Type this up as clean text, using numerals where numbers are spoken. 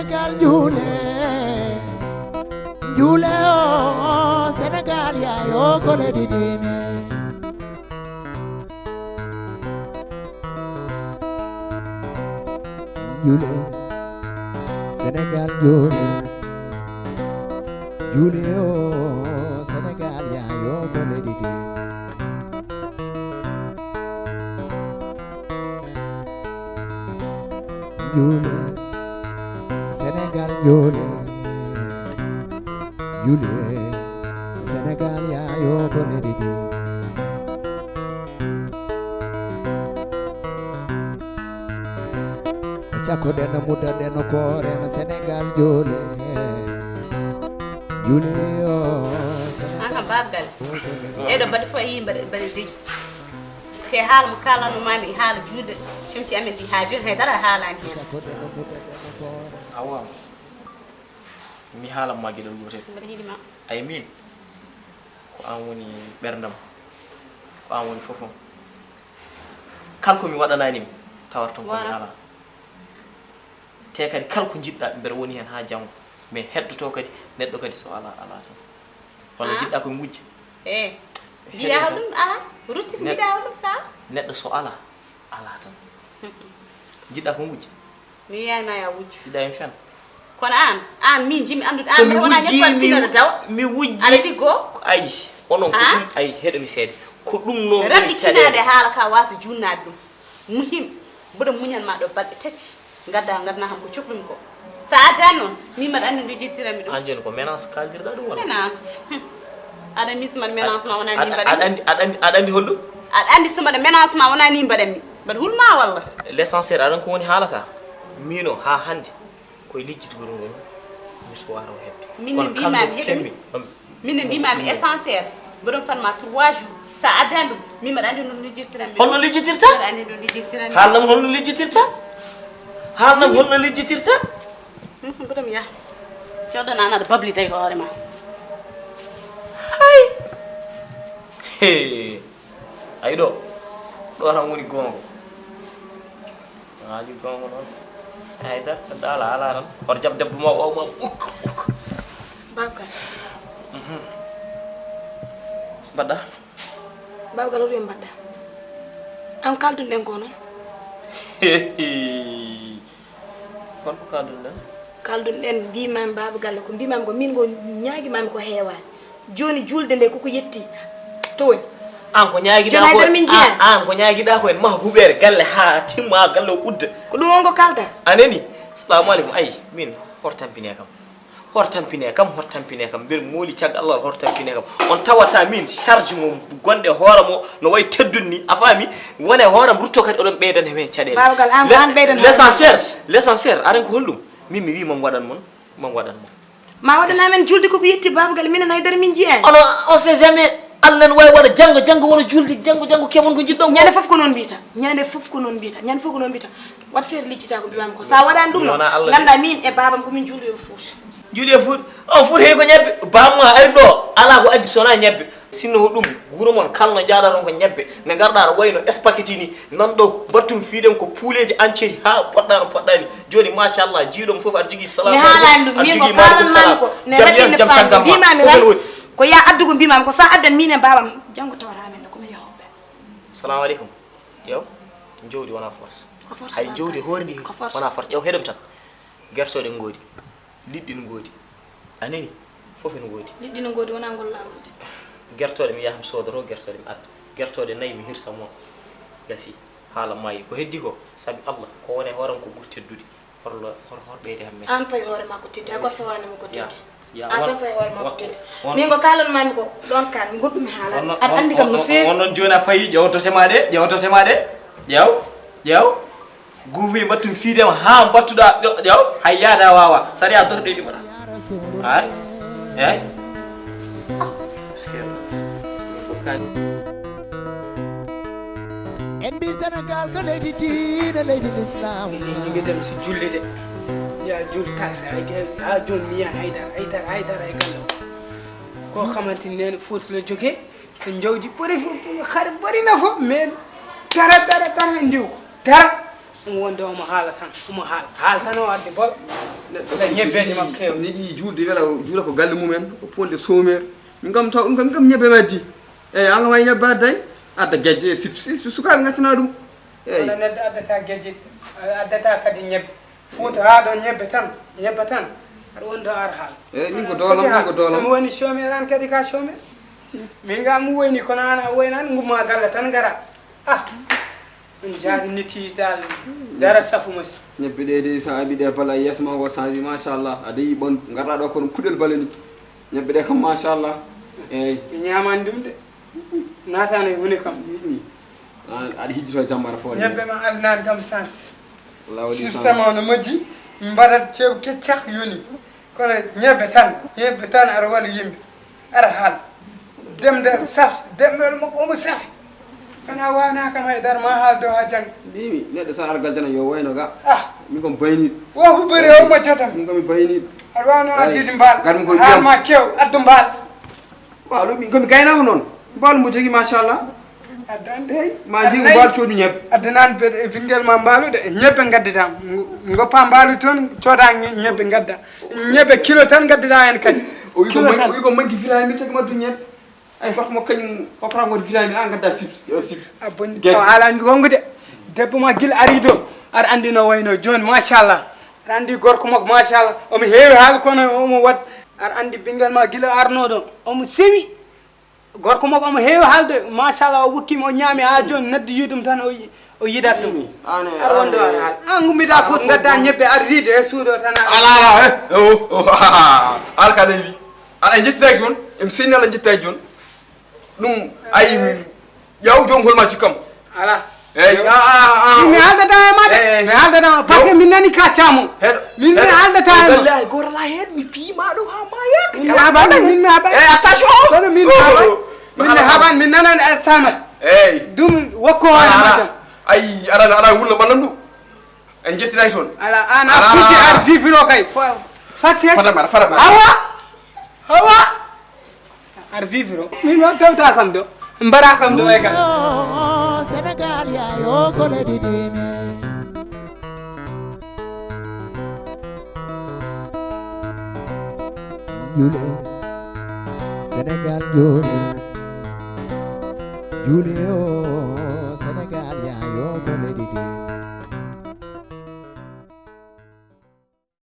Sénégal juule juule o Sénégal yayo gole di diine juule Sénégal juule juule o Sénégal yayo gole di diine juule Sénégal juule juule Sénégal yayo gole di diine Chako dena muda dena kore ma Sénégal juule juule o anga babgal edo bade fo yimbe bade di te haal mo kala no mami haala juude cimci amen di ha joni haydara haalani hen awa mi haala ma gueɗel gotel mbaɗa yiɗima ay min ko an woni ɓerdam ko an woni fofom kalko mi waɗananimi tawat ton komi ala te kadi kala ko jiɗɗa ɓe mbeɗa woni hen ha janggo mais heddoto kadi neɗɗo kadi so ala ala tan walla jiɗɗa koye gujja mbiɗa ha ɗum ala ruttiti mbiɗa ha ɗum sa neɗɗo so ala ala tan jiɗɗa ko gujja mi yiyayma ya wujju jiɗɗa hen fen kono an min jimi andude an wona ñeppal finoɗo taw mi wujji aɗa liggo ayi onon ko ɗum ayi heɗomi seede ko ɗum noon raɓɓitinade haala ka wasa junnade ɗum muhim mboɗo muñanma ɗo balɗe tati gadda gadna ham ko cohlumi ko sa addani noon min mbaɗa andi ndu jettirami ɗum an joni ko ménance kaldirɗa ɗum walla ménance aɗa andi so mbaɗa ménance ma wona ni mbaɗami aɗa andi holɗum aɗa andi so mbaɗa ménance ma wona ni mbaɗami mbaɗa hulma walla l' essentiel aɗan ko woni haala ka mino ha hande koye lijjitugol ngol mi suwara o hebde minne mbimami heɗemi minne mbimami essentiel mboɗon fanma 3 jours sa addani ɗum min mbaɗa andi no lijjirtirami holno lijjitirta mbaɗa andi no lijjirtirami haalnam holno lijjitirta haalnam holno lijjitirta mboɗomi yaha coɗɗana an aɗa babli tawi hoorema hay ayi ɗo tan woni gongo haali gongo noon hayda dala ala tan oto jab debbo ma o ma ukka babgal mbaɗɗa babgal oto mbaɗɗa an kalduɗen ko noon kon ko kalduɗen kalduɗen mbimami babagalle ko mbimami ko min ko ñaguimami ko heewani joni julde nde koko yetti to woni an ko ñaaguiɗa ko an ko ñaaguiɗa ko en maha huɓere galle ha timma galle o udda ko ɗum on ko kalda anani assalamu aleykum ayi min hortampine kam mbeɗa mooli caggal Allah hortampine kam on tawata min charge mo gonɗe hoore mo no way teddun ni a faami wone hooram rutto kadi oɗon ɓeydane men caɗele babgal an ɓeydan l'essentiel aren ko holɗum min mi wi mami waɗan mon ma waɗana men julde koko yetti babgal minen haydara min jiya ono on sait jamais Allah ne wawi waɗa janggo wona julde janggo keɓon ko jiɗɗon ñande fof ko noon mbiyata wat feere lijjita ko mbimami ko sa waɗani ɗum no ganda min e babam komin julde yo fuuta juuli e fuuɗ on fuuɗ heyi ko ñebbe bamma ari ɗo ala ko addi sona ñebbe sinno ko ɗum guuro moon kalno jaaɗa ɗon ko ñebbe ne garɗa no wayno spaghetti ni nan ɗo battum fiiɗen ko pouleji entieri ha poɗɗa no poɗɗani joni machallah jiiɗom foof aɗa jogui salam mi haalani ɗum min ko kalanmami ko ne raɓɓinde famde mbimami tan ko ya addugo mbimami ko sa addan min e babam janggo tawata men komin yahoɓe salamu aleykum ƴew jowdi wona force hay jowdi hoore ndi wona force ƴew heɗum tan guertoɗe ngoodi liɗɗi no ngoodi anani fof ene ngoodi liɗɗi no ngoodi wona ngol lawol de guertoɗe mi yaha mi sodoto guertoɗe mi adda guertoɗe nayyi mi hirsa mo gasi haala maayi ko heddi ko sabi Allah ko wone hooram ko ɓuuri teddude hor ɓeyde ham men an fayi hoorema ko teddi hay goto fawanimi ko teddi ya an tan fayi hoorema ko teddi min ko kalanmami ko ɗon kan mi goɗɗumi haalade aɗa andi kam no feewi on noon joni a fayi ƴewtotema ɗe ƴew guufi battum fiidema ha battuɗa ƴew hay yaada wawa saɗa ya dorɗe ɗiɓata hay eyyi en mbi Sénégal ko leydi diine leydi l'islam ni guedem si jullide ya jul taxi ha joni mi yan haydara e galle ko xamanteni nene Fouta la jogue te jawdi ɓuri xare ɓurina fof mais dara ndiw dara wonde omo haala tan omo haala tan o adde bol ñebbeji makko kew ni ɗi juulde wela juula ko galle mumen ko ponde somer min kam taw ɗum kam ñebbe maddi eyyi an kam way ñebbe adday adda gueje sukaɓe gaccana ɗum eyyi wala neddo addata gueje addata kadi ñebbe Fouta ha ɗo ñebbe tan aɗa wonde ar haala eyyi min ko doolam somi woni chômeur an kadi ka chômeur min ga mu woyni kono an a woynani gumma galle tan gara on jaari niti dal dara safu mas ñebbe ɗe de sa abi ɗe bala yeeso ma ko change machallah aɗa yi ɓon garɗa ɗo kono kuɗel bala ni ñebbe ɗe kam machallah eyyi mi ñamani ɗum de natano e woni kam aɗa hijjito jammara fo ñebbe ma alnani kam sans lawli sama no majji mbaɗat ceew keccak yoni kono ñebbe tan aɗa waɗa yimɓe aɗa haal demdel saf demɗel makko omo safi kana wana kam haydara ma haal dow ha jangga mbimi neɗɗo sa ara galjana yo wayno ga min kom bayniɗo wofo ɓëri omo jotam min komi bayniɗo aɗa wawno addude mbaal garmi koye haalma kew addu mbaal mbaalu min komi gaynako noon mbaalu mo jogui machallah addande eyyi ma jigo mbaalu coodi ñebbe addanani ɓinguel ma mbaalude ñebbe gaddata goppa mbaalu toon cooda ñebbe gadda ñebbe kilo tan gaddata hen kadi o wi ko manque vitamine tagi maddu ñebbe ay gorko mo kañum hokkata ngode vitamine an gadda sip a bonni taw haalani gonga de debbo ma guila ari do aɗa andi no wayno joni machallah aɗa andi gorko makko machallah omo heewi haala kono omo wat aɗa andi ɓinguel ma guila arno ɗo omo sewi gorko makko omo heewi haalde machallah o wukkima o ñaami ha joni neddo yiidum tan o yidat ɗum aɗa wonde waɗa haala an gummita foot gadda ñebbe aɗa riide e suudo tan ala ka wi aɗa jettitaki toon emi senni ala jettaki joni ɗum ay ƴaw jom holma cikkam ala eyyi mi haaldata e ma de mi haaldata par ce que min nani kaccamo min mi haaldata e wallahi gorala hen mi fiima ɗo ha maya min haɓani min mi haɓani eyyi attention kono min haɓani min mi haɓani min nanani e samat eyyi ɗum wokko hoorema tan ay aɗa wulno ɓannan ɗum en jettitaki toon ala an a fuɗɗi ar viviro kay faset fadama hawa ar viviro min ma tawta kam ɗo mbaɗa kam ɗo e kam Sénégal ya yo gole di dini Yule Sénégal yule Yule o Sénégal ya yo gole